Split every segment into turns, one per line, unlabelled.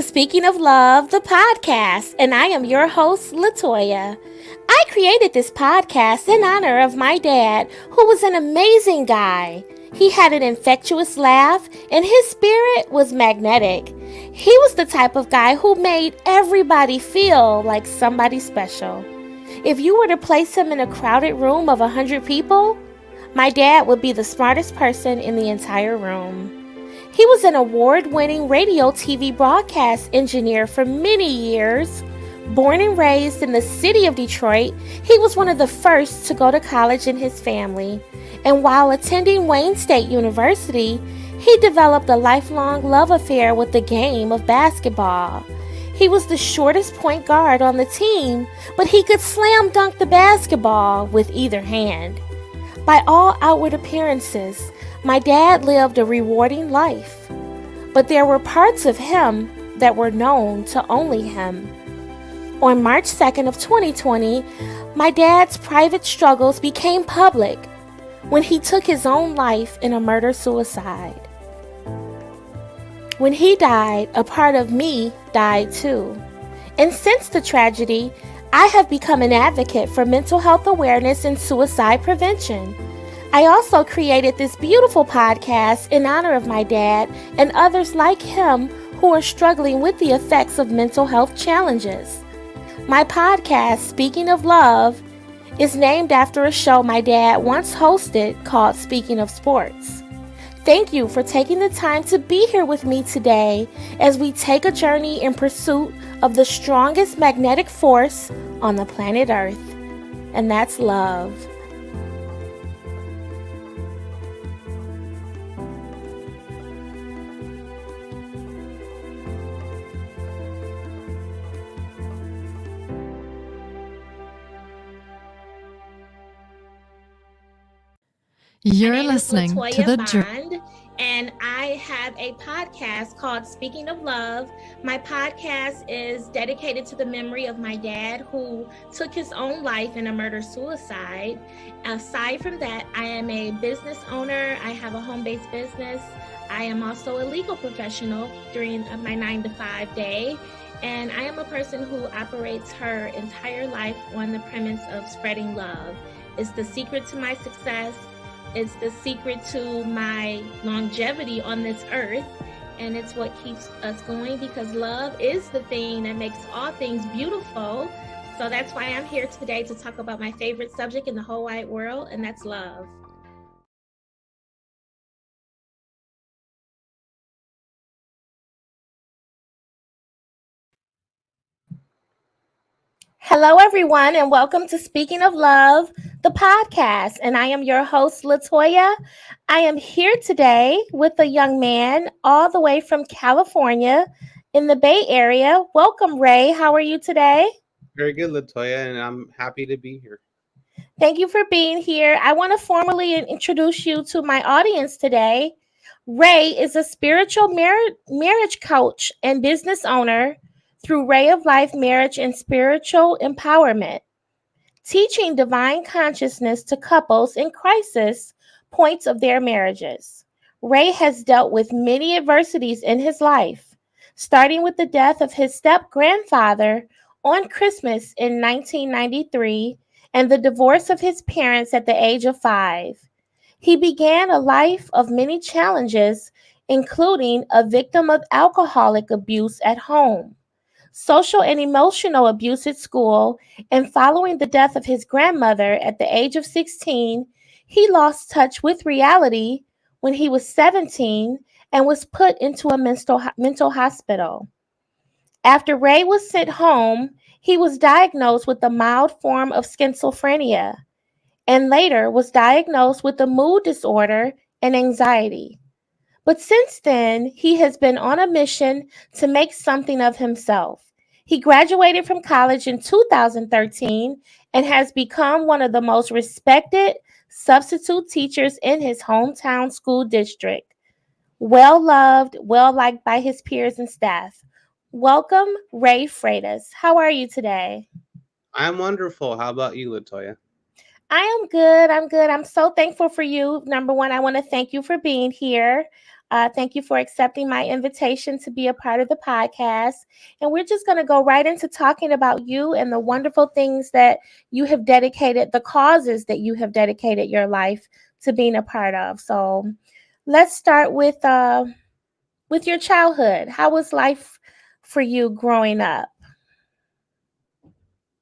Speaking of Love, the podcast, and I am your host, Latoya. I created this podcast in honor of my dad, who was an amazing guy. He had an infectious laugh, and his spirit was magnetic. He was the type of guy who made everybody feel like somebody special. If you were to place him in a crowded room of 100 people, my dad would be the smartest person in the entire room. He was an award-winning radio TV broadcast engineer for many years. Born and raised in the city of Detroit, he was one of the first to go to college in his family. And while attending Wayne State University, he developed a lifelong love affair with the game of basketball. He was the shortest point guard on the team, but he could slam dunk the basketball with either hand. By all outward appearances, my dad lived a rewarding life, but there were parts of him that were known to only him. On March 2nd of 2020, my dad's private struggles became public when he took his own life in a murder-suicide. When he died, a part of me died too. And since the tragedy, I have become an advocate for mental health awareness and suicide prevention. I also created this beautiful podcast in honor of my dad and others like him who are struggling with the effects of mental health challenges. My podcast, Speaking of Love, is named after a show my dad once hosted called Speaking of Sports. Thank you for taking the time to be here with me today as we take a journey in pursuit of the strongest magnetic force on the planet Earth, and that's love.
You're listening to the
Bond, and I have a podcast called Speaking of Love. My podcast is dedicated to the memory of my dad who took his own life in a murder-suicide. Aside from that, I am a business owner. I have a home-based business. I am also a legal professional during my 9-to-5 day. And I am a person who operates her entire life on the premise of spreading love. It's the secret to my success. It's the secret to my longevity on this earth, and it's what keeps us going because love is the thing that makes all things beautiful. So that's why I'm here today to talk about my favorite subject in the whole wide world, and that's love. Hello, everyone, and welcome to Speaking of Love, the podcast. And I am your host, Latoya. I am here today with a young man all the way from California in the Bay Area. Welcome, Ray. How are you today?
Very good, Latoya, and I'm happy to be here.
Thank you for being here. I want to formally introduce you to my audience today. Ray is a spiritual marriage coach and business owner through Ray of Life Marriage and Spiritual Empowerment, teaching divine consciousness to couples in crisis points of their marriages. Ray has dealt with many adversities in his life, starting with the death of his step-grandfather on Christmas in 1993 and the divorce of his parents at the age of 5. He began a life of many challenges, including a victim of alcoholic abuse at home, social and emotional abuse at school, and following the death of his grandmother at the age of 16, he lost touch with reality when he was 17 and was put into a mental hospital. After Ray was sent home, he was diagnosed with a mild form of schizophrenia and later was diagnosed with a mood disorder and anxiety. But since then, he has been on a mission to make something of himself. He graduated from college in 2013 and has become one of the most respected substitute teachers in his hometown school district. Well loved, well liked by his peers and staff. Welcome, Ray Freitas. How are you today?
I'm wonderful. How about you, Latoya?
I am good. I'm so thankful for you. Number one, I want to thank you for being here. Thank you for accepting my invitation to be a part of the podcast. And we're just going to go right into talking about you and the wonderful things that you have dedicated, the causes that you have dedicated your life to being a part of. So let's start with your childhood. How was life for you growing up?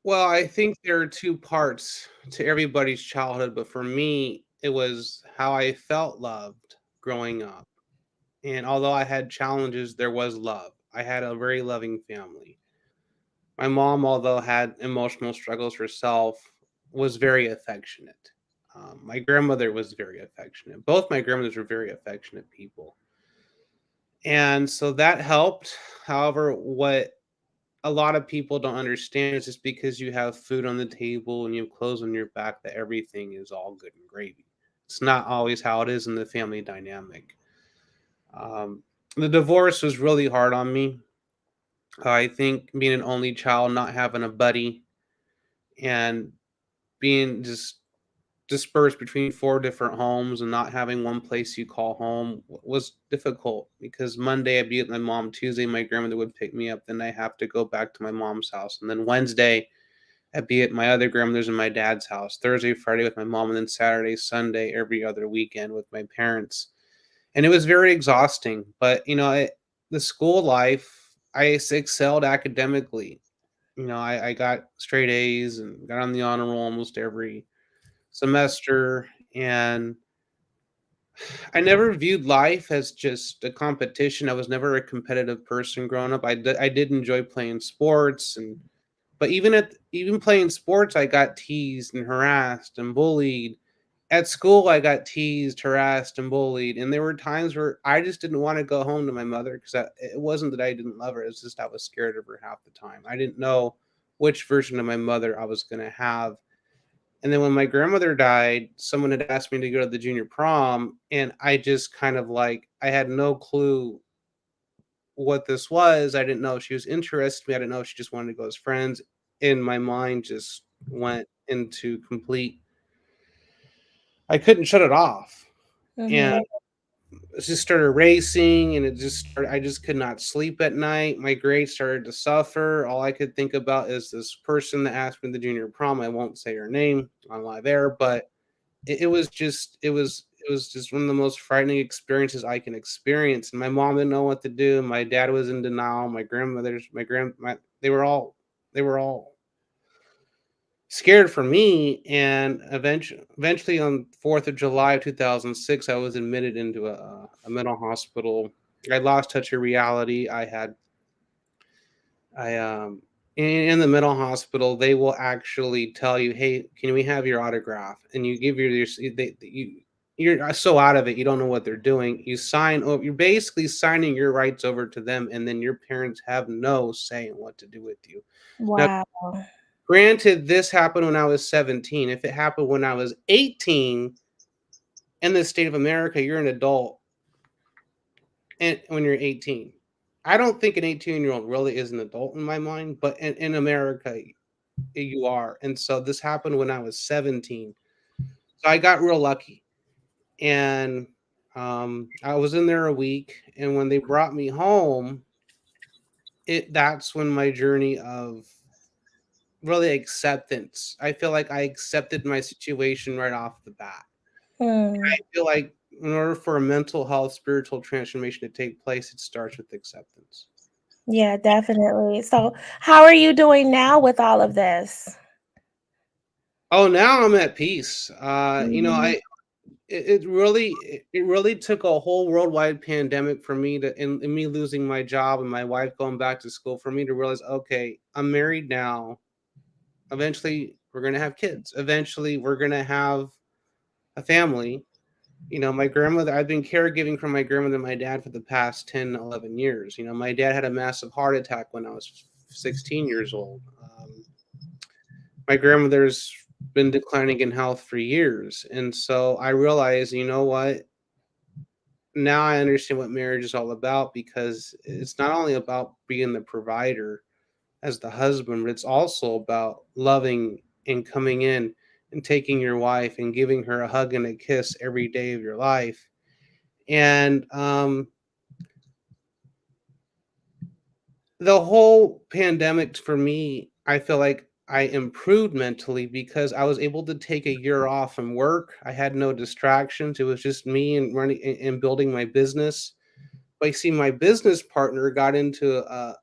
Well, I think there are two parts to everybody's childhood, but for me, it was how I felt loved growing up. And although I had challenges, there was love. I had a very loving family. My mom, although had emotional struggles herself, was very affectionate. My grandmother was very affectionate. Both my grandmothers were very affectionate people. And so that helped. However, what a lot of people don't understand is just because you have food on the table and you have clothes on your back that everything is all good and gravy. It's not always how it is in the family dynamic. Um, the divorce was really hard on me. I think being an only child, not having a buddy, and being just dispersed between four different homes and not having one place you call home was difficult because Monday I'd be at my mom, Tuesday my grandmother would pick me up, then I have to go back to my mom's house, and then Wednesday I'd be at my other grandmother's and my dad's house, Thursday, Friday with my mom, and then Saturday, Sunday, every other weekend with my parents. And it was very exhausting, but the school life, excelled academically. I got straight A's and got on the honor roll almost every semester, and I never viewed life as just a competition. I was never a competitive person growing up. I did enjoy playing sports, but even playing sports, I got teased and harassed and bullied. At school, I got teased, harassed, and bullied, and there were times where I just didn't want to go home to my mother because it wasn't that I didn't love her; it's just I was scared of her half the time. I didn't know which version of my mother I was going to have. And then when my grandmother died, someone had asked me to go to the junior prom, and I just kind of like I had no clue what this was. I didn't know if she was interested in me. I didn't know if she just wanted to go as friends. And my mind just went into complete. I couldn't shut it off, and
Mm-hmm.
it just started racing, and I just could not sleep at night. My grades started to suffer. All I could think about is this person that asked me to the junior prom. I won't say her name on live air, but it was just one of the most frightening experiences I can experience. And my mom didn't know what to do. My dad was in denial. My grandmothers, they were all scared for me. And eventually on 4th of July of 2006, I was admitted into a mental hospital. I lost touch of reality. I in the mental hospital, they will actually tell you, "Hey, can we have your autograph?" And you give you're so out of it, you don't know what they're doing. You sign over. You're basically signing your rights over to them, and then your parents have no say in what to do with you. Now,
Wow.
granted, this happened when I was 17. If it happened when I was 18 in the state of America, you're an adult, and when you're 18. I don't think an 18-year-old really is an adult in my mind, but in America, you are. And so this happened when I was 17. So I got real lucky. And I was in there a week. And when they brought me home, that's when my journey of really acceptance. I feel like I accepted my situation right off the bat.
Hmm.
I feel like in order for a mental health, spiritual transformation to take place, it starts with acceptance.
Yeah, definitely. So, how are you doing now with all of this?
Oh, now I'm at peace.
Mhm.
It really took a whole worldwide pandemic for me and me losing my job and my wife going back to school for me to realize, okay, I'm married now. Eventually, we're gonna have kids. Eventually, we're gonna have a family. My grandmother. I've been caregiving for my grandmother and my dad for the past 10, 11 years. My dad had a massive heart attack when I was 16 years old. My grandmother's been declining in health for years, and so I realized, you know what? Now I understand what marriage is all about because it's not only about being the provider as the husband, but it's also about loving and coming in and taking your wife and giving her a hug and a kiss every day of your life. And the whole pandemic for me, I feel like I improved mentally because I was able to take a year off from work. I had no distractions. It was just me and running and building my business. But I see my business partner got into a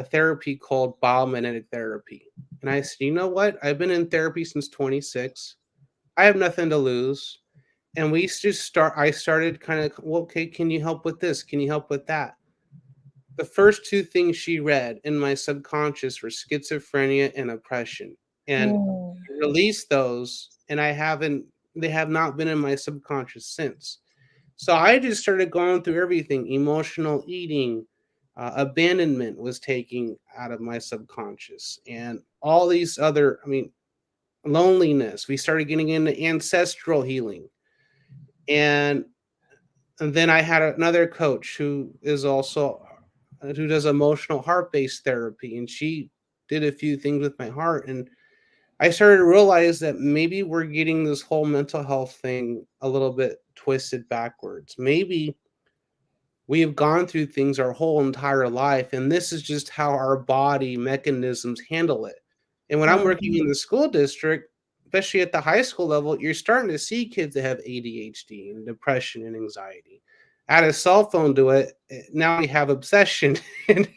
therapy called biomagnetic therapy. And I said, you know what? I've been in therapy since 26. I have nothing to lose. And I started kind of, well, okay, can you help with this? Can you help with that? The first two things she read in my subconscious were schizophrenia and oppression. And
Mm.
I released those, and they have not been in my subconscious since. So I just started going through everything. Emotional eating, abandonment was taking out of my subconscious, and all these other, I mean, loneliness. We started getting into ancestral healing. And then I had another coach who does emotional heart-based therapy, and she did a few things with my heart. And I started to realize that maybe we're getting this whole mental health thing a little bit twisted backwards. Maybe we have gone through things our whole entire life, and this is just how our body mechanisms handle it. And when I'm working
Mhm.
in the school district, especially at the high school level, you're starting to see kids that have ADHD and depression and anxiety. Add a cell phone to it, now we have obsession. And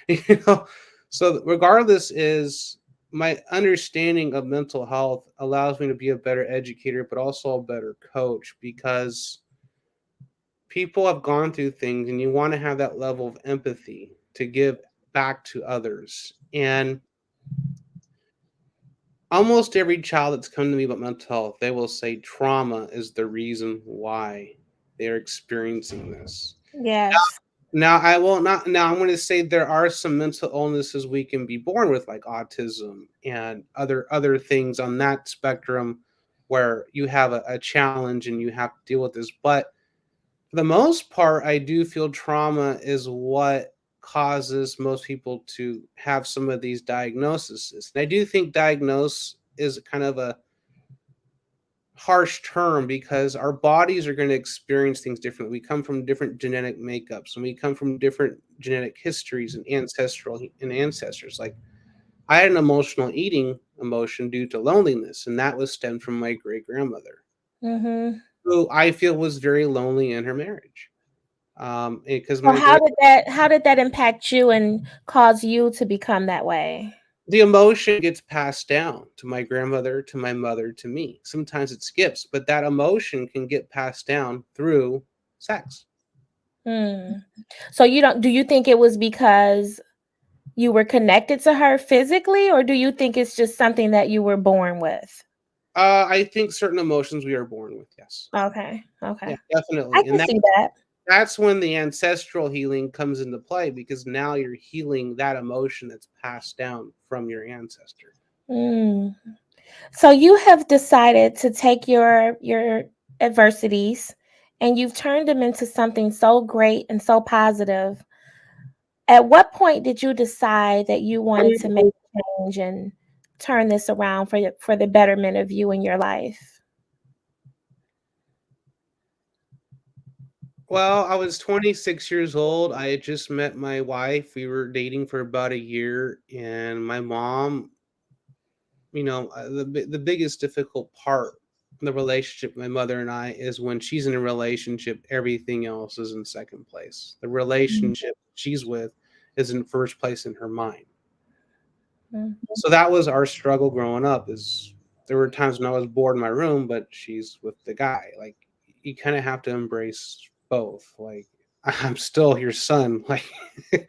you know, so regardless is my understanding of mental health allows me to be a better educator, but also a better coach, because people have gone through things and you want to have that level of empathy to give back to others. And almost every child that's come to me about mental health, they will say trauma is the reason why they're experiencing this.
Yes.
Now, I will not. Now, I'm going to say there are some mental illnesses we can be born with, like autism and other things on that spectrum, where you have a challenge and you have to deal with this. But for the most part, I do feel trauma is what causes most people to have some of these diagnoses. And I do think diagnose is kind of a harsh term because our bodies are going to experience things differently. We come from different genetic makeups, and we come from different genetic histories and ancestors. Like I had an emotional eating emotion due to loneliness, and that was stemmed from my great grandmother,
Mm-hmm.
who I feel was very lonely in her marriage. Because
So
my great
how did that impact you and cause you to become that way?
the emotion gets passed down to my grandmother, to my mother, to me. Sometimes it skips, but that emotion can get passed down through sex.
Hmm. So you don't do you think it was because you were connected to her physically, or do you think it's just something that you were born with?
I think certain emotions we are born with, yes.
Okay.
Yeah,
Okay. I
definitely. And
can see that.
that's when the ancestral healing comes into play, because now you're healing that emotion that's passed down from your ancestor.
Mm. So you have decided to take your adversities and you've turned them into something so great and so positive. At what point did you decide that you wanted to make a change and turn this around for the betterment of you and your life?
Well, I was 26 years old. I had just met my wife. We were dating for about a year, and my mom, the biggest difficult part in the relationship, my mother and I, is when she's in a relationship, everything else is in second place. The
Mm,
relationship she's with is in first place in her mind.
mm,
So that was our struggle growing up. Is there were times when I was bored in my room, but she's with the guy. Like you kind of have to embrace both. Like I'm still your son. Like so,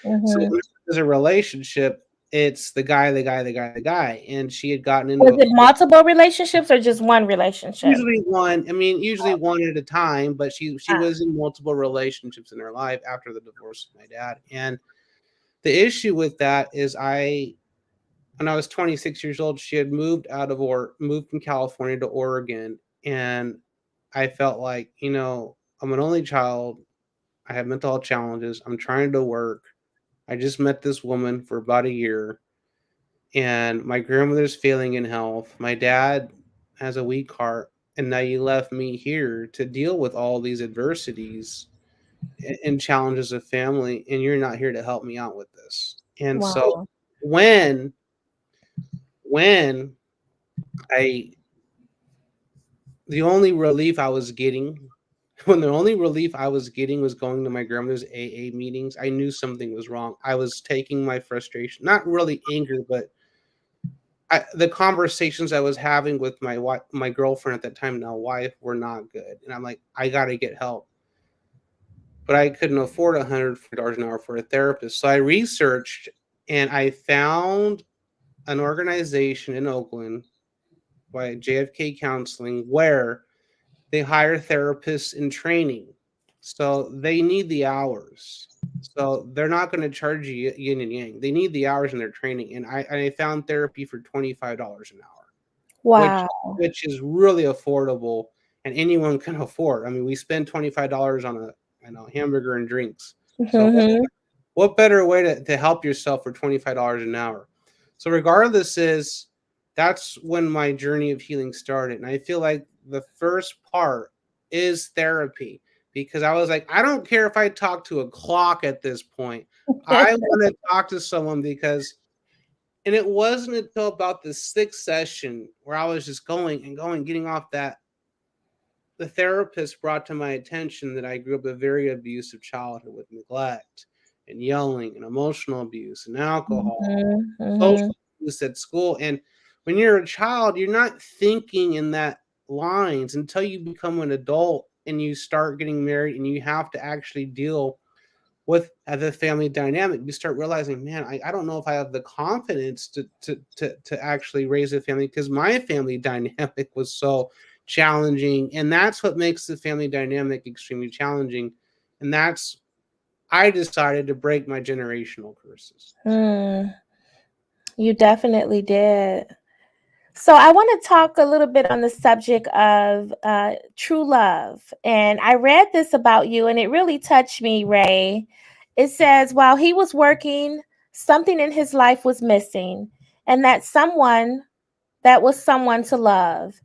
mhm.
there's a relationship. It's the guy, the guy, the guy, the guy, and she had gotten into
Was it multiple relationships or just one relationship?
usually one. I mean, usually one at a time. But she
Ah,
was in multiple relationships in her life after the divorce of my dad. And the issue with that is when I was 26 years old, she had moved from California to Oregon, and I felt like, I'm an only child. I have mental health challenges. I'm trying to work. I just met this woman for about a year, and my grandmother's failing in health. My dad has a weak heart. and now you left me here to deal with all these adversities and challenges of family, and you're not here to help me out with this. And so
Wow.
when when I the only relief I was getting when the only relief I was getting was going to my grandmother's AA meetings, I knew something was wrong. I was taking my frustration, not really anger, but the conversations I was having with my wife, my girlfriend at that time, now wife, were not good. And I'm like, I got to get help. But I couldn't afford $140 an hour for a therapist. So I researched and I found an organization in Oakland by JFK Counseling where they hire therapists in training. So they need the hours. So they're not going to charge you yin and yang. They need the hours in their training. And I found therapy for $25 an hour, which
Wow.
which is really affordable and anyone can afford. I mean, we spend $25 on a hamburger and drinks. So
Hmm.
what better way to help yourself for $25 an hour? So regardless is that's when my journey of healing started. And I feel like the first part is therapy because I was like, I don't care if I talk to a clock at this point. I want to talk to someone because and it wasn't until about the sixth session where I was just going and going, getting off that the therapist brought to my attention that I grew up a very abusive childhood with neglect and yelling and emotional abuse and alcohol,
Hmm.
social abuse at school. And when you're a child, you're not thinking in that lines until you become an adult and you start getting married and you have to actually deal with the family dynamic. You start realizing, man, I don't know if I have the confidence to actually raise a family because my family dynamic was so challenging. And that's what makes the family dynamic extremely challenging. And that's I decided to break my generational curses.
Mm, you definitely did. So I want to talk a little bit on the subject of true love. And I read this about you and it really touched me, Ray. It says, while he was working, something in his life was missing, and that was someone to love.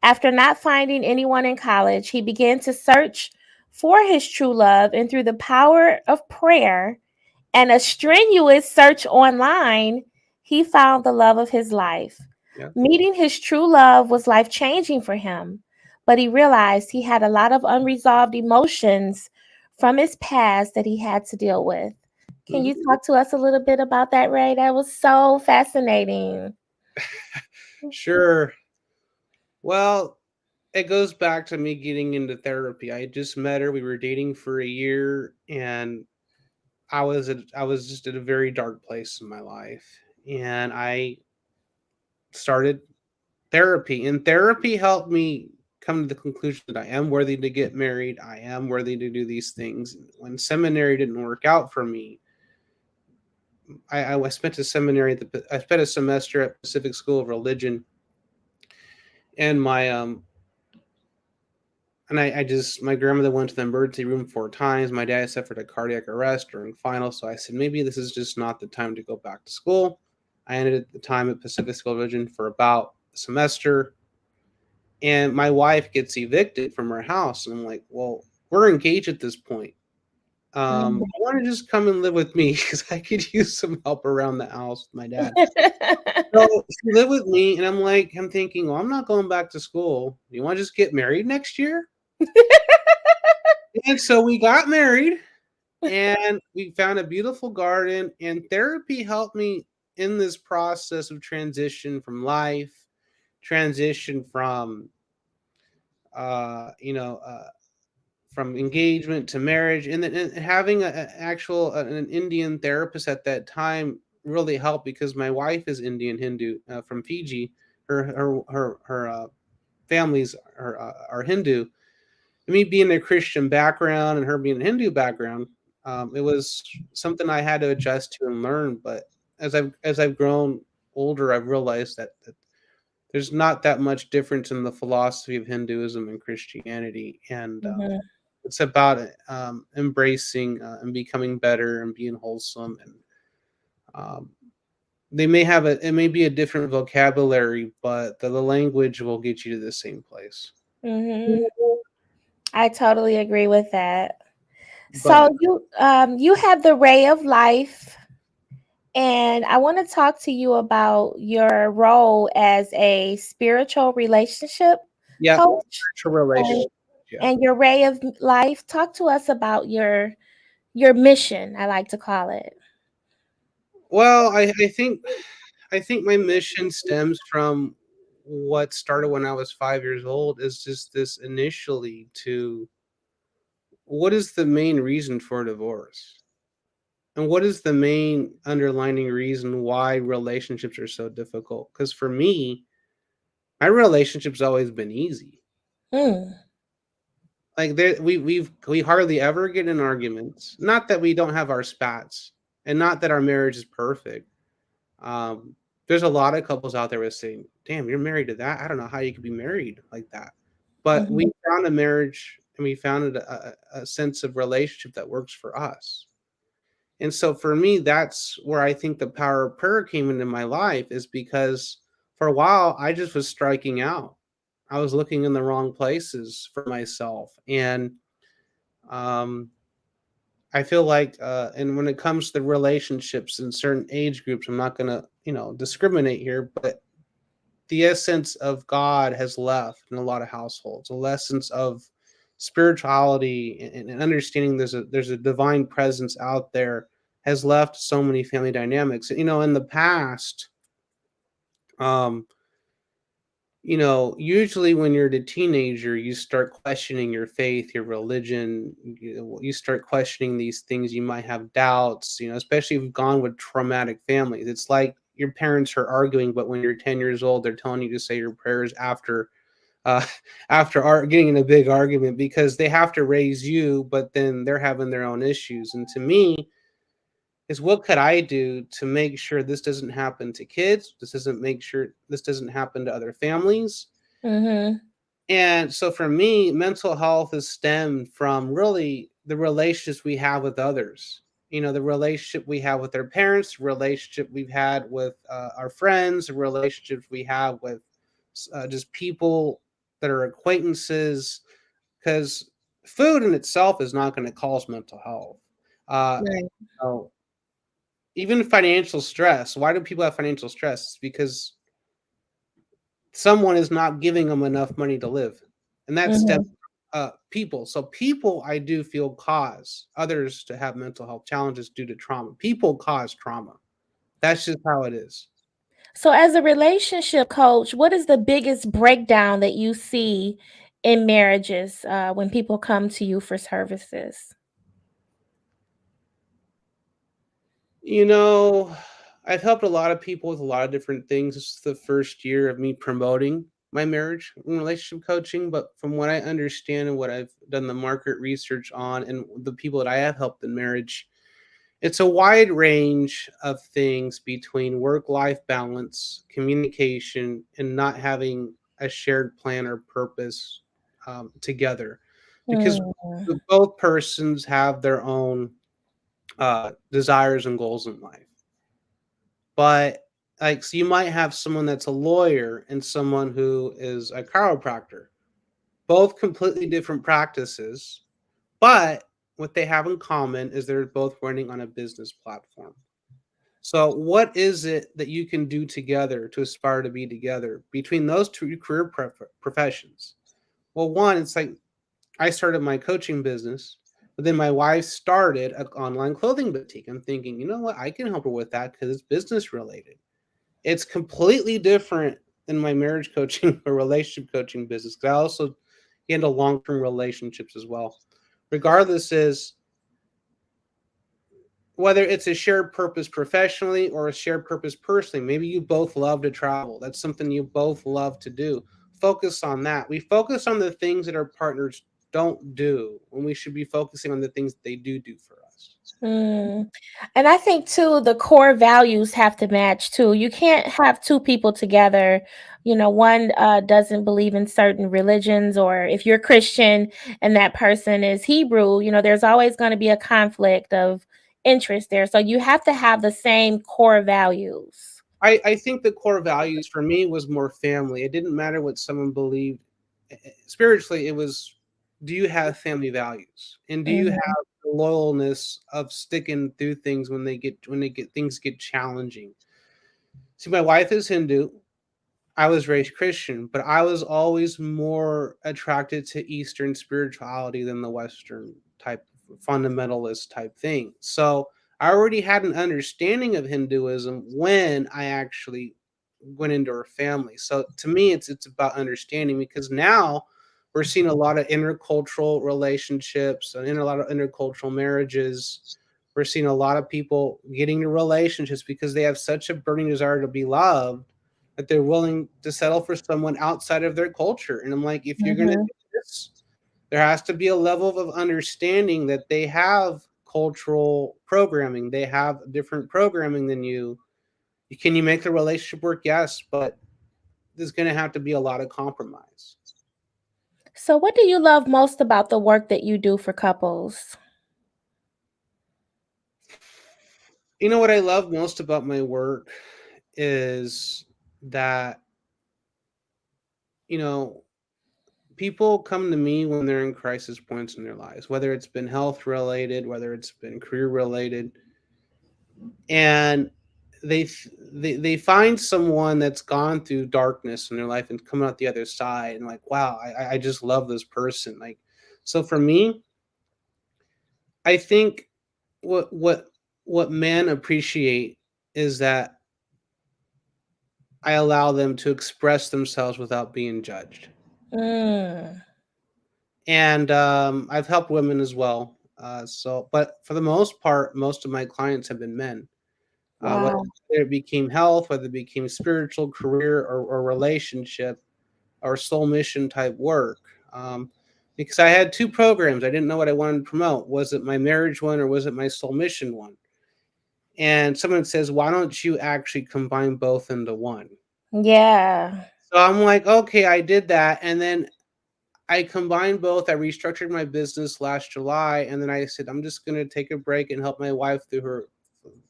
After not finding anyone in college, he began to search for his true love, and through the power of prayer and a strenuous search online, he found the love of his life.
Yeah.
Meeting his true love was life changing for him, but he realized he had a lot of unresolved emotions from his past that he had to deal with. Can you
Mhm.
talk to us a little bit about that, Ray? That was so fascinating.
Sure. Well, it goes back to me getting into therapy. I just met her. We were dating for a year, and I was just at a very dark place in my life, and I started therapy. And therapy helped me come to the conclusion that I am worthy to get married. I am worthy to do these things. When seminary didn't work out for me, I spent a seminary. I spent a semester at Pacific School of Religion, and I just my grandmother went to the emergency room 4 times. My dad suffered a cardiac arrest during finals, so I said maybe this is just not the time to go back to school. I ended at the time at Pacific School of Religion for about a semester, and my wife gets evicted from her house, and I'm like, well, we're engaged at this point.
Mhm.
I want to just come and live with me because I could use some help around the house with my dad. So she lived with me, and I'm thinking, well, I'm not going back to school. You want to just get married next year? And so we got married, and we found a beautiful garden, and therapy helped me in this process of transition from life, transition from uh, you know, uh, from engagement to marriage, and then and having an Indian therapist at that time really helped because my wife is Indian Hindu from Fiji. Her families are Hindu. Me being a Christian background and her being a Hindu background, it was something I had to adjust to and learn. But as I've grown older, I've realized that there's not that much difference in the philosophy of Hinduism and Christianity, and
Mhm.
it's about embracing and becoming better and being wholesome. And um, it may be a different vocabulary, but the language will get you to the same place.
Mm-hmm. I totally agree with that. So
But
you have the ray of life, and I want to talk to you about your role as a spiritual relationship
yeah,
coach
spiritual
and,
relationship. Yeah.
and your ray of life. Talk to us about your mission, I like to call it.
Well, I think my mission stems from what started when I was 5 years old. Is just this initially to what is the main reason for divorce? And what is the main underlining reason why relationships are so difficult? Because for me, my relationship's always been easy.
Mm,
Like we hardly ever get in arguments. Not that we don't have our spats, and not that our marriage is perfect. Um, there's a lot of couples out there that saying, "Damn, you're married to that. I don't know how you could be married like that." But
mhm,
we found a marriage, and we found a sense of relationship that works for us. And so for me, that's where I think the power of prayer came into my life, is because for a while I just was striking out. I was looking in the wrong places for myself. And um, I feel like, and when it comes to relationships in certain age groups, I'm not going to, discriminate here, but the essence of God has left in a lot of households. The essence of spirituality and understanding there's a divine presence out there has left so many family dynamics. In the past, um, usually when you're a teenager, you start questioning your faith, your religion. You start questioning these things. You might have doubts, especially if you've gone with traumatic families. It's like your parents are arguing, but when you're 10 years old, they're telling you to say your prayers uh, after getting in a big argument because they have to raise you, but then they're having their own issues. And to me, is what could I do to make sure this doesn't happen to kids? This doesn't happen to other families.
mhm,
And so for me, mental health is stemmed from really the relationships we have with others. The relationship we have with our parents, the relationship we've had with our friends, the relationships we have with just people that are acquaintances. Because food in itself is not going to cause mental health. Uh,
right.
so even financial stress. Why do people have financial stress? It's because someone is not giving them enough money to live, and that's stems
Mhm.
people. So people, I do feel, cause others to have mental health challenges due to trauma. People cause trauma. That's just how it is.
So, as a relationship coach, what is the biggest breakdown that you see in marriages when people come to you for services?
You know, I've helped a lot of people with a lot of different things. This is the first year of me promoting my marriage and relationship coaching, but from what I understand and what I've done the market research on and the people that I have helped in marriage, it's a wide range of things between work-life balance, communication, and not having a shared plan or purpose together, because
Mm,
both persons have their own desires and goals in life. But like, so you might have someone that's a lawyer and someone who is a chiropractor, both completely different practices, but what they have in common is they're both running on a business platform. So, what is it that you can do together to aspire to be together between those two career professions? Well, one, it's like I started my coaching business, but then my wife started an online clothing boutique. I'm thinking, you know what? I can help her with that because it's business related. It's completely different than my marriage coaching or relationship coaching business because I also handle long term relationships as well. Regardless, is whether it's a shared purpose professionally or a shared purpose personally. Maybe you both love to travel. That's something you both love to do. Focus on that. We focus on the things that our partners don't do when we should be focusing on the things they do for us.
mm. And I think too, the core values have to match too. You can't have two people together. One doesn't believe in certain religions, or if you're Christian and that person is Hebrew, there's always going to be a conflict of interest there. So you have to have the same core values.
I think the core values for me was more family. It didn't matter what someone believed spiritually, it was, do you have family values, and do you
Mhm.
have the loyalness of sticking through things when things get challenging? See, my wife is Hindu. I was raised Christian, but I was always more attracted to Eastern spirituality than the Western type fundamentalist type thing. So I already had an understanding of Hinduism when I actually went into her family. So to me, it's about understanding, because now we're seeing a lot of intercultural relationships and a lot of intercultural marriages. We're seeing a lot of people getting into relationships because they have such a burning desire to be loved that they're willing to settle for someone outside of their culture. And I'm like, if you're going to
Mhm.
do this, there has to be a level of understanding that they have cultural programming, they have different programming than you. Can you make the relationship work? Yes, but there's going to have to be a lot of compromise.
So, what do you love most about the work that you do for couples?
You know what I love most about my work is that, you know, people come to me when they're in crisis points in their lives, whether it's been health related, whether it's been career related, and they find someone that's gone through darkness in their life and come out the other side, and like, wow, I just love this person. Like, so for me, I think what men appreciate is that I allow them to express themselves without being judged.
Mm.
And I've helped women as well. But for the most part, most of my clients have been men. Whether
Wow.
it became health, whether it became spiritual, career, or relationship, or soul mission type work. Because I had two programs, I didn't know what I wanted to promote. Was it my marriage one or was it my soul mission one? And someone says, "Why don't you actually combine both into one?"
Yeah.
So I'm like, okay, I did that, and then I combined both. I restructured my business last July, and then I said, I'm just going to take a break and help my wife through her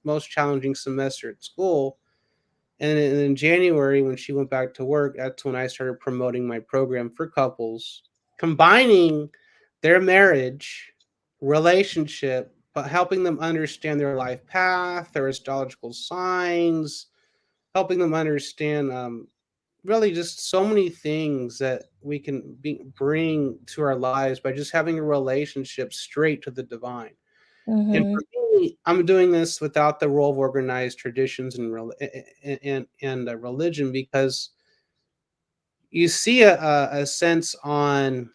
most challenging semester at school. And then in January, when she went back to work, that's when I started promoting my program for couples, combining their marriage, relationship, but helping them understand their life path, their astrological signs, helping them understand really just so many things that we can bring to our lives by just having a relationship straight to the divine. And
Mhm.
for me, I'm doing this without the role of organized traditions and religion, because you see a sense on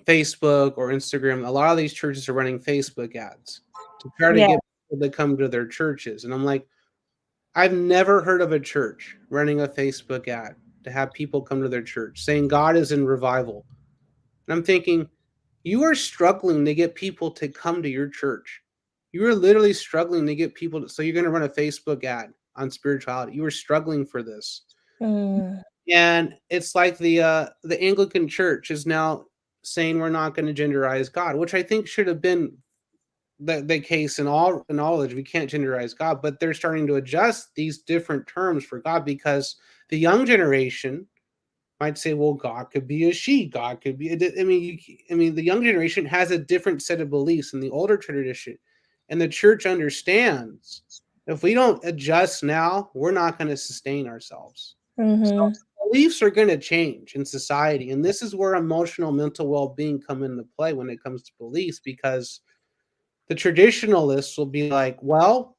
Facebook or Instagram. A lot of these churches are running Facebook ads to try to
Yeah.
get people to come to their churches. And I'm like, I've never heard of a church running a Facebook ad to have people come to their church saying God is in revival. And I'm thinking, you are struggling to get people to come to your church. You are literally struggling to get people to, so you're going to run a Facebook ad on spirituality. You are struggling for this.
Mm.
And it's like the Anglican Church is now saying we're not going to genderize God, which I think should have been the case in all knowledge. We can't genderize God, but they're starting to adjust these different terms for God, because the young generation might say, well, God could be a she, God could be I mean the young generation has a different set of beliefs than the older tradition, and the church understands if we don't adjust now, we're not going to sustain ourselves. So
Mhm.
beliefs are going to change in society, and this is where emotional mental well-being come into play when it comes to beliefs, because the traditionalists will be like, well,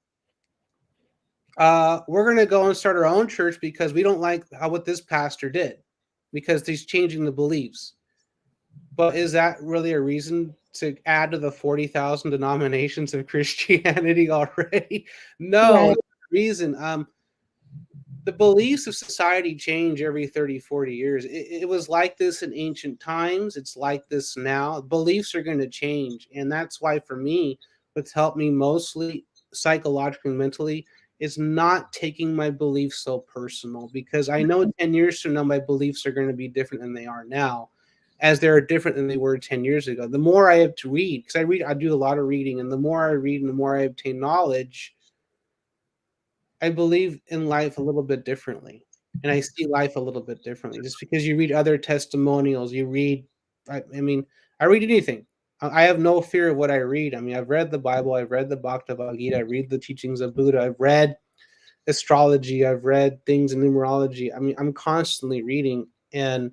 we're going to go and start our own church because we don't like what this pastor did, because he's changing the beliefs. But is that really a reason to add to the 40,000 denominations of Christianity already? No,
Right.
it's not a reason. The beliefs of society change every 30, 40 years. It was like this in ancient times. It's like this now. Beliefs are going to change. And that's why, for me, what's helped me mostly psychologically and mentally is not taking my beliefs so personal, because I know 10 years from now, my beliefs are going to be different than they are now, as they're different than they were 10 years ago. The more I have to read, because I do a lot of reading, and the more I read and the more I obtain knowledge, I believe in life a little bit differently. and I see life a little bit differently. Just because you read other testimonials, you read, I mean, I read anything. I have no fear of what I read. I mean, I've read the Bible, I've read the Bhagavad Gita, I read the teachings of Buddha, I've read astrology, I've read things in numerology. I mean, I'm constantly reading, and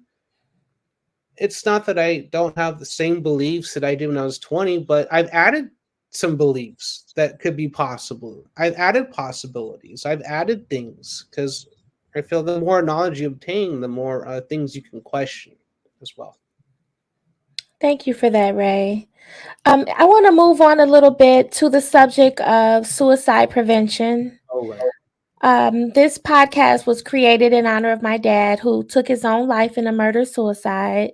it's not that I don't have the same beliefs that I did when I was 20, but I've added some beliefs that could be possible. I've added possibilities. I've added things because I feel the more knowledge you obtain, the more things you can question as well.
Thank you for that, Ray. I want to move on a little bit to the subject of suicide prevention.
Oh, right.
This podcast was created in honor of my dad, who took his own life in a murder suicide.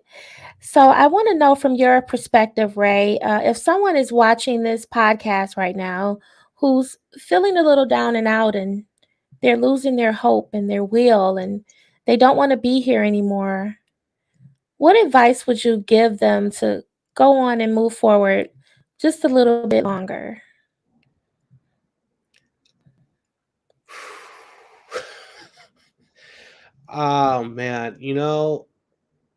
So I want to know from your perspective, Ray, if someone is watching this podcast right now who's feeling a little down and out and they're losing their hope and their will and they don't want to be here anymore, what advice would you give them to go on and move forward just a little bit longer?
Oh man,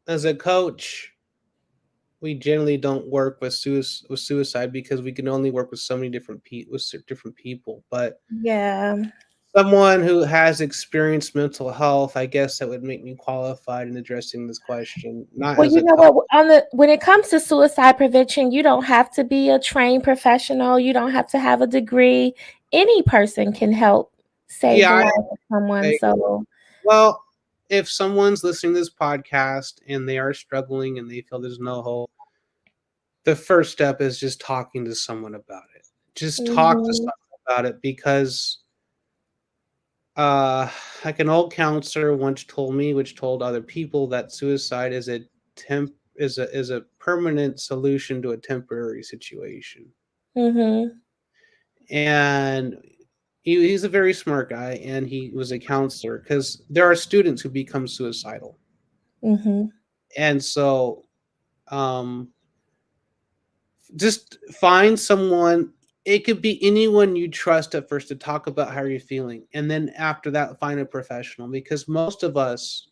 as a coach, we generally don't work with suicide because we can only work with so many different people. But
Yeah.
someone who has experienced mental health, I guess that would make me qualified in addressing this question. Not
Well,
as
you
a
know
coach.
what? When it comes to suicide prevention, you don't have to be a trained professional. You don't have to have a degree. Any person can help save
Yeah,
the
I,
life of someone.
I
So,
well, if someone's listening to this podcast and they are struggling and they feel there's no hope, the first step is just talking to someone about it. Just talk to
mhm,
someone about it because uh like an old counselor once told me, which told other people, that suicide is a permanent solution to a temporary situation.
mhm,
And he's a very smart guy, and he was a counselor because there are students who become suicidal.
mhm.
And so um just find someone. It could be anyone you trust at first to talk about how you're feeling, and then after that find a professional, because most of us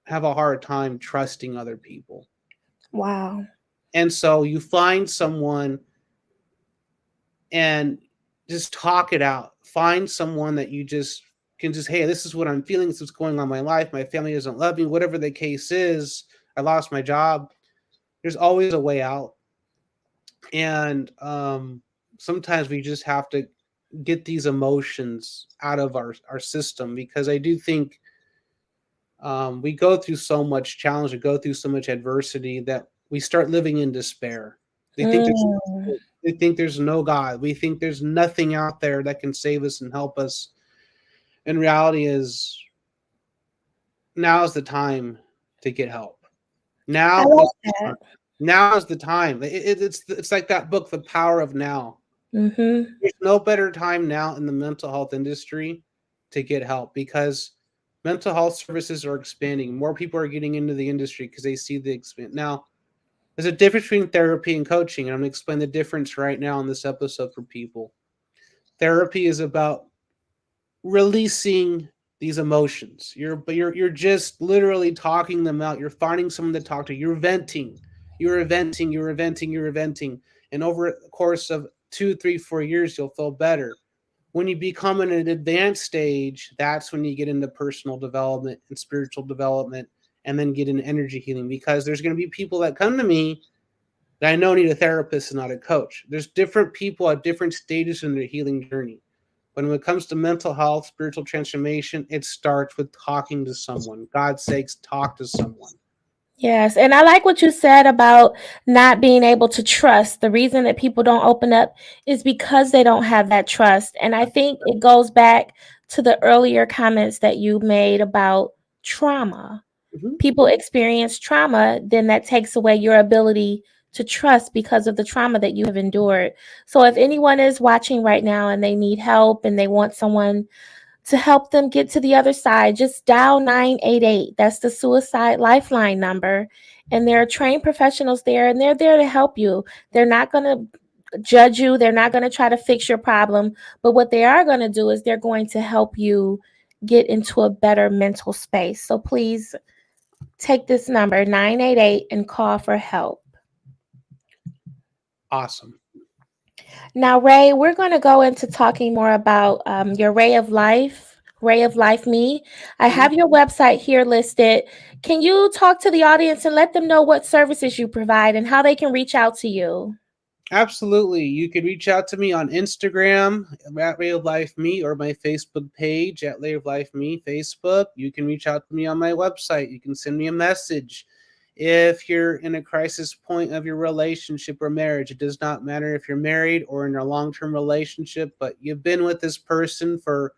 have a hard time trusting other people.
Wow.
And so you find someone and just talk it out. Find someone that you just can just, hey, this is what I'm feeling, this is what's going on in my life, my family doesn't love me, whatever the case is, I lost my job. There's always a way out. And sometimes we just have to get these emotions out of our system, because I do think we go through so much challenge, we go through so much adversity that we start living in despair. They think there's
Mm,
they think there's no God. We think there's nothing out there that can save us and help us. And reality is, now is the time to get help.
I
Now
like
is the
that.
time. Now is the time. It's like that book, The Power of Now.
Mhm.
There's no better time now in the mental health industry to get help, because mental health services are expanding. More people are getting into the industry because they see the expand. Now, there's a difference between therapy and coaching, and I'm going to explain the difference right now in this episode for people. Therapy is about releasing these emotions. You're just literally talking them out. You're finding someone to talk to. You're venting. You're venting. And over the course of 2, 3, 4 years, you'll feel better. When you become in an advanced stage, that's when you get into personal development and spiritual development, and then get into energy healing, because there's going to be people that come to me that I know need a therapist and not a coach. There's different people at different stages in their healing journey. But when it comes to mental health, spiritual transformation, it starts with talking to someone. God's sakes, talk to someone.
Yes, and I like what you said about not being able to trust. The reason that people don't open up is because they don't have that trust. And I think it goes back to the earlier comments that you made about trauma.
Mm-hmm.
People experience trauma, then that takes away your ability to trust because of the trauma that you have endured. So if anyone is watching right now and they need help and they want someone to help them get to the other side, just dial 988. That's the suicide lifeline number. And there are trained professionals there, and they're there to help you. They're not going to judge you, they're not going to try to fix your problem. But what they are going to do is they're going to help you get into a better mental space. So please take this number 988 and call for help.
Awesome.
Now, Ray, we're going to go into talking more about your Ray of Life Me. I
Mhm.
have your website here listed. Can you talk to the audience and let them know what services you provide and how they can reach out to you?
Absolutely. You can reach out to me on Instagram at Ray of Life Me or my Facebook page at Ray of Life Me Facebook. You can reach out to me on my website. You can send me a message. If you're in a crisis point of your relationship or marriage, it does not matter if you're married or in a long term relationship, but you've been with this person for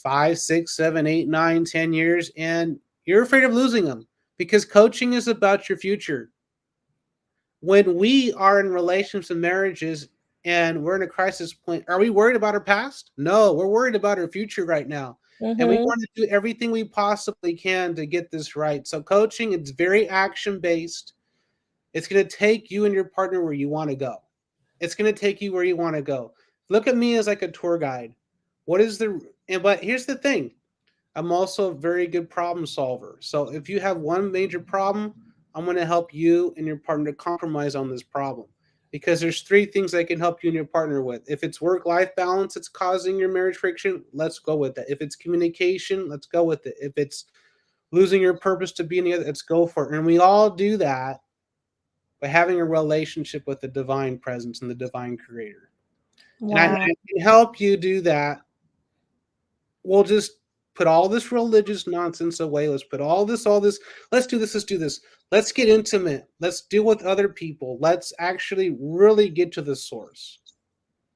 5, 6, 7, 8, 9, 10 years and you're afraid of losing them because coaching is about your future. When we are in relationships and marriages and we're in a crisis point, are we worried about our past? No, we're worried about our future right now. And we
Mm-hmm.
want to do everything we possibly can to get this right. So coaching, it's very action based. It's going to take you and your partner where you want to go. It's going to take you where you want to go. Look at me as like a tour guide. What is the and but here's the thing. I'm also a very good problem solver. So if you have one major problem, I'm going to help you and your partner to compromise on this problem. Because there's three things I can help you and your partner with. If it's work-life balance that's causing your marriage friction, let's go with it. If it's communication, let's go with it. If it's losing your purpose to be in the other, let's go for it. And we all do that by having a relationship with the divine presence and the divine creator. And I
Wow.
can help you do that. We'll just put all this religious nonsense away. Let's put all this. Let's do this. Let's do this. Let's get intimate. Let's deal with other people. Let's actually really get to the source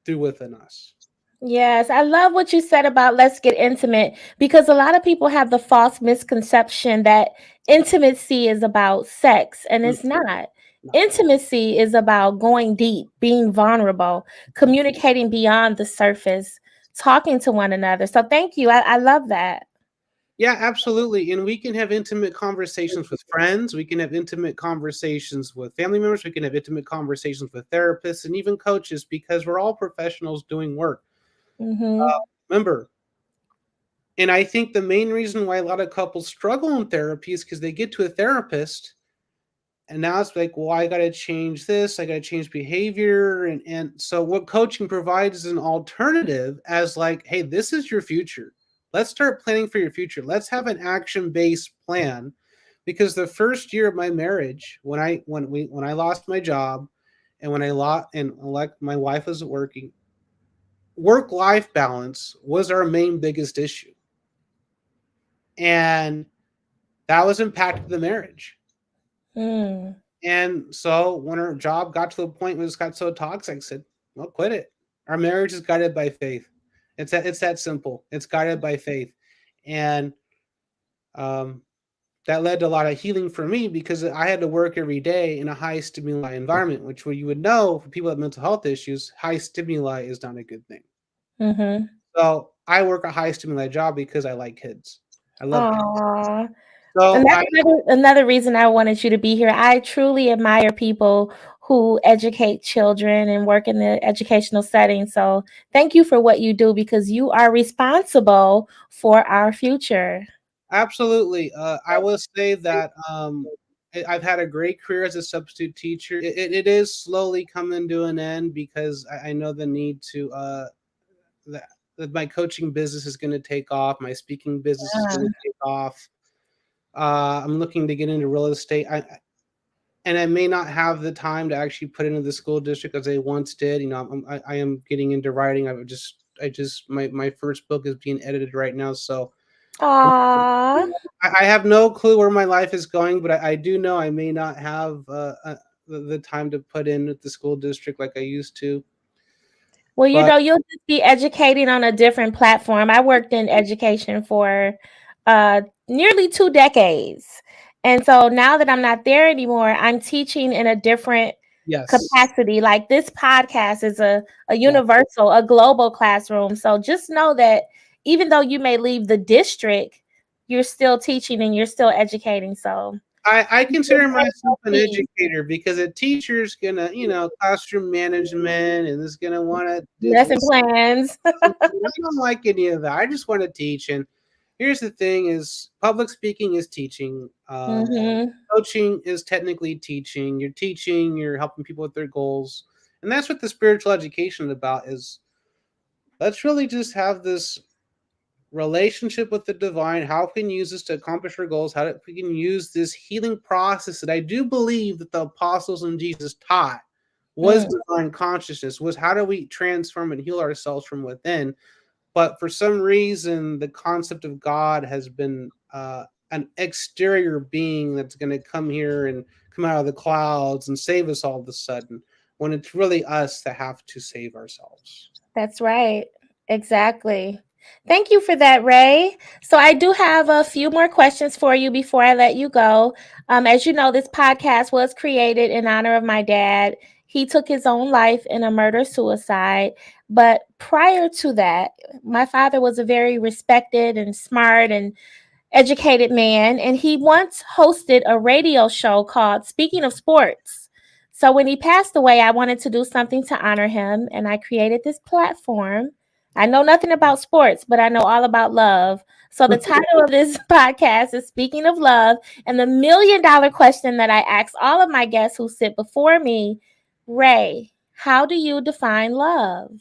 through within us.
Yes, I love what you said about let's get intimate because a lot of people have the false misconception that intimacy is about sex, and
Mm,
it's not.
no.
Intimacy is about going deep, being vulnerable, communicating beyond the surface, talking to one another. So, thank you. I love that.
Yeah, absolutely. And we can have intimate conversations with friends. We can have intimate conversations with family members. We can have intimate conversations with therapists and even coaches because we're all professionals doing work.
Mm-hmm.
Remember, and I think the main reason why a lot of couples struggle in therapy is because they get to a therapist and now it's like, well, I got to change this, I got to change behavior, and so what coaching provides is an alternative as like, hey, this is your future. Let's start planning for your future. Let's have an action based plan, because the first year of my marriage, when I lost my job, and when I lost and like my wife was working, work life balance was our main biggest issue, and that was impacted the marriage.
Mm.
And so when our job got to the point where it got so toxic, I said, well, quit it. Our marriage is guided by faith. It's that simple. It's guided by faith. And um, that led to a lot of healing for me because I had to work every day in a high stimuli environment, which where you would know for people with mental health issues, high stimuli is not a good thing.
Mm-hmm.
So I work a high stimuli job because I like kids. I love kids.
Aw. And
So
that's
I
another reason I wanted you to be here. I truly admire people who educate children and work in the educational setting. So thank you for what you do because you are responsible for our future.
Absolutely. I will say that I've had a great career as a substitute teacher. It is slowly coming to an end because I know the need to that, that my coaching business is going to take off. My speaking business is going to take off. I'm looking to get into real estate. And I may not have the time to actually put into the school district as I once did. You know, I am getting into writing. My first book is being edited right now, so
Aw.
I have no clue where my life is going, but I do know I may not have the time to put in at the school district like I used to.
Well,
But
you'll just be educating on a different platform. I worked in education for nearly 2 decades. And so now that I'm not there anymore, I'm teaching in a different
yes,
capacity. Like this podcast is a
yeah,
universal, a global classroom. So just know that even though you may leave the district, you're still teaching and you're still educating. So
I consider myself an
please,
educator because a teacher's gonna, classroom management and is gonna want to do
lesson plans.
something. I don't like any of that. I just want to teach, and here's the thing: is public speaking is teaching.
Mm-hmm.
Coaching is technically teaching. You're teaching. You're helping people with their goals, and that's what the spiritual education is about. Is let's really just have this relationship with the divine, how we can use this to accomplish our goals, we can use this healing process that I do believe that the apostles and Jesus taught was
Mm.
divine consciousness, was how do we transform and heal ourselves from within. But for some reason, the concept of God has been an exterior being that's going to come here and come out of the clouds and save us all of a sudden, when it's really us that have to save ourselves.
That's right. Exactly. Thank you for that, Ray. So I do have a few more questions for you before I let you go. As you know, this podcast was created in honor of my dad. He took his own life in a murder suicide. But prior to that, my father was a very respected and smart and educated man, and he once hosted a radio show called Speaking of Sports. So when he passed away, I wanted to do something to honor him, and I created this platform. I know nothing about sports, but I know all about love. So the title of this podcast is Speaking of Love, and the $1,000,000 question that I ask all of my guests who sit before me, Ray, how do you define love?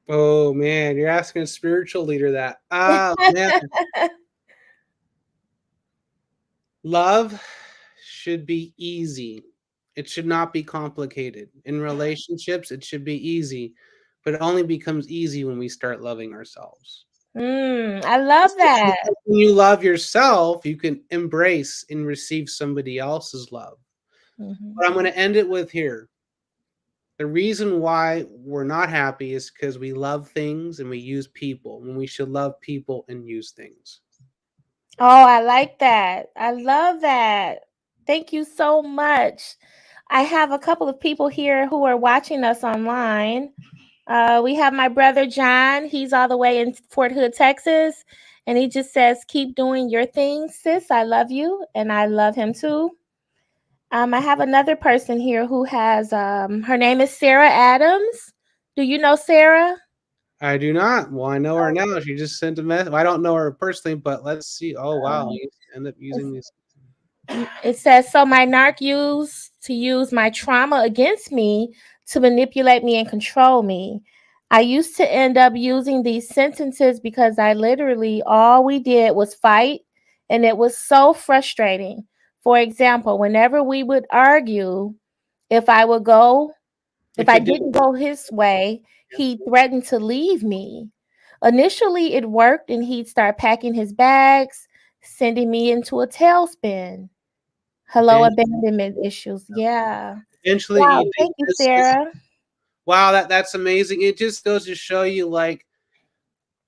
Oh man, you're asking a spiritual leader that. Man, love should be easy. It should not be complicated. In relationships, it should be easy, but it only becomes easy when we start loving ourselves.
I love that.
When you love yourself, you can embrace and receive somebody else's love.
Mhm.
But I'm going to end it with here. The reason why we're not happy is because we love things and we use people when we should love people and use things.
Oh, I like that. I love that. Thank you so much. I have a couple of people here who are watching us online. We have my brother John. He's all the way in Fort Hood, Texas. And he just says, keep doing your thing, sis. I love you. And I love him too. I have another person here who has, her name is Sarah Adams. Do you know Sarah?
I do not. Well, I know her now. She just sent a message. I don't know her personally, but let's see. Oh wow,
Um,
you end up using these.
It says, so my narc used to use my trauma against me to manipulate me and control me. I used to end up using these sentences because I literally, all we did was fight, and it was so frustrating. For example, whenever we would argue, if I would go, if
Which
I
it did.
didn't go his way, he threatened to leave me. Initially, it worked, and he'd start packing his bags, sending me into a tailspin. Hello, abandonment issues. Yeah.
Eventually,
Wow.
you think
Thank you,
this is
Sarah.
wow. That's amazing. It just goes to show you, like,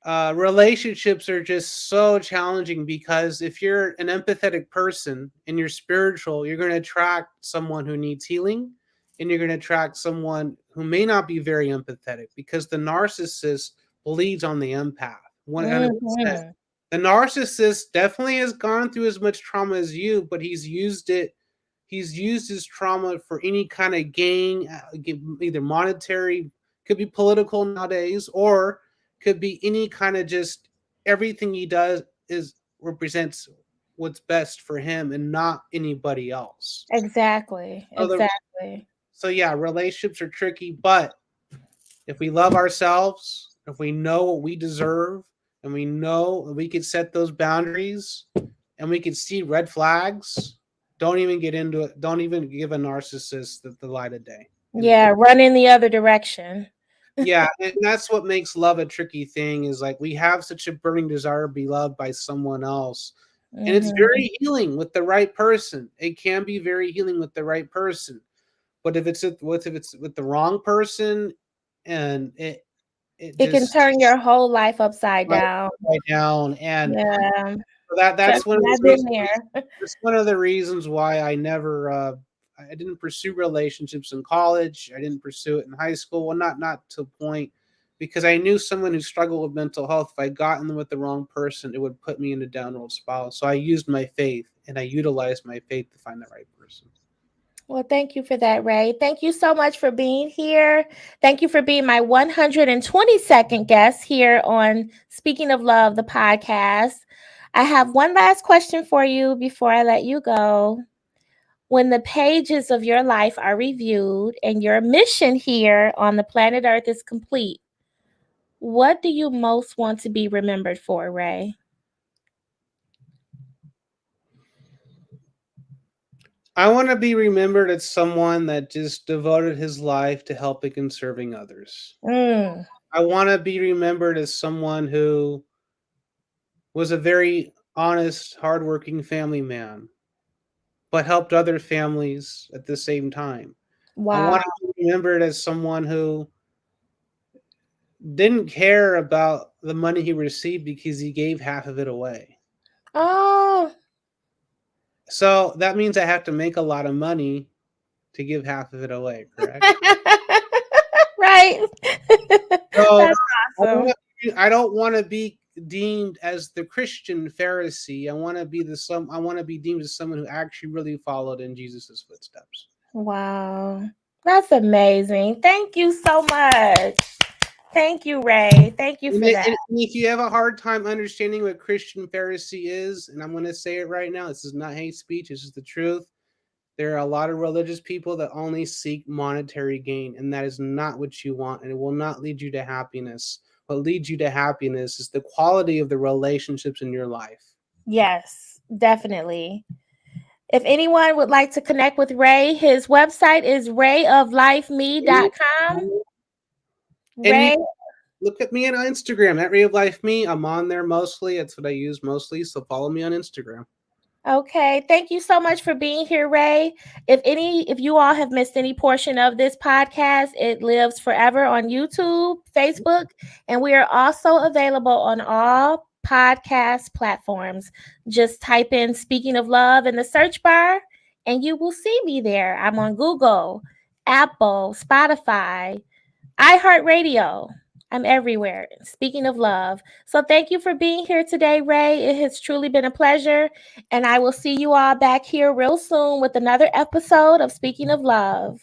relationships are just so challenging because if you're an empathetic person and you're spiritual, you're going to attract someone who needs healing, and you're going to attract someone who may not be very empathetic because the narcissist bleeds on the empath 100%.
Mhm.
The narcissist definitely has gone through as much trauma as you, but he's used his trauma for any kind of gain, either monetary, could be political nowadays, or could be any kind of just everything he does is represents what's best for him and not anybody else.
Exactly.
So
Exactly.
yeah, relationships are tricky, but if we love ourselves, if we know what we deserve, and we know we can set those boundaries, and we can see red flags, don't even get into it. Don't even give a narcissist the light of day.
Yeah, run in the other direction.
Yeah, and that's what makes love a tricky thing, is like we have such a burning desire to be loved by someone else. And it's
Mhm.
very healing with the right person. It can be very healing with the right person. But if it's with the wrong person, and it
It can
just
turn your whole life upside
right,
down.
right down. And
Yeah.
that's
Trust
one of
me,
the
I've been
reasons.
there.
That's one of the reasons why I didn't pursue relationships in college. I didn't pursue it in high school. Well, not to a point, because I knew someone who struggled with mental health. If I got in with the wrong person, it would put me in a downward spiral. So I used my faith and I utilized my faith to find the right person.
Well, thank you for that, Ray. Thank you so much for being here. Thank you for being my 122nd guest here on Speaking of Love, the podcast. I have one last question for you before I let you go. When the pages of your life are reviewed and your mission here on the planet Earth is complete, what do you most want to be remembered for, Ray?
I want to be remembered as someone that just devoted his life to helping and serving others.
Mm,
I want to be remembered as someone who was a very honest, hardworking family man, but helped other families at the same time. I
wow.
want to be remembered as someone who didn't care about the money he received because he gave half of it away.
Oh.
So that means I have to make a lot of money to give half of it away, correct?
Right.
So
That's awesome.
I don't want to be deemed as the Christian Pharisee. I want to be deemed as someone who actually really followed in Jesus's footsteps.
Wow. That's amazing. Thank you so much. Thank you, Ray. Thank you
And,
for that.
and if you have a hard time understanding what Christian Pharisee is, and I'm going to say it right now, this is not hate speech, this is the truth. There are a lot of religious people that only seek monetary gain, and that is not what you want, and it will not lead you to happiness. What leads you to happiness is the quality of the relationships in your life.
Yes, definitely. If anyone would like to connect with Ray, his website is rayoflifeme.com.
And you
Ray,
look at me on Instagram at Ray of Life Me. I'm on there mostly. That's what I use mostly. So follow me on Instagram.
okay. Thank you so much for being here, Ray. If you all have missed any portion of this podcast, it lives forever on YouTube, Facebook, and we are also available on all podcast platforms. Just type in Speaking of Love in the search bar and you will see me there. I'm on Google, Apple, Spotify, iHeartRadio. I'm everywhere. Speaking of love. So thank you for being here today, Ray. It has truly been a pleasure. And I will see you all back here real soon with another episode of Speaking of Love.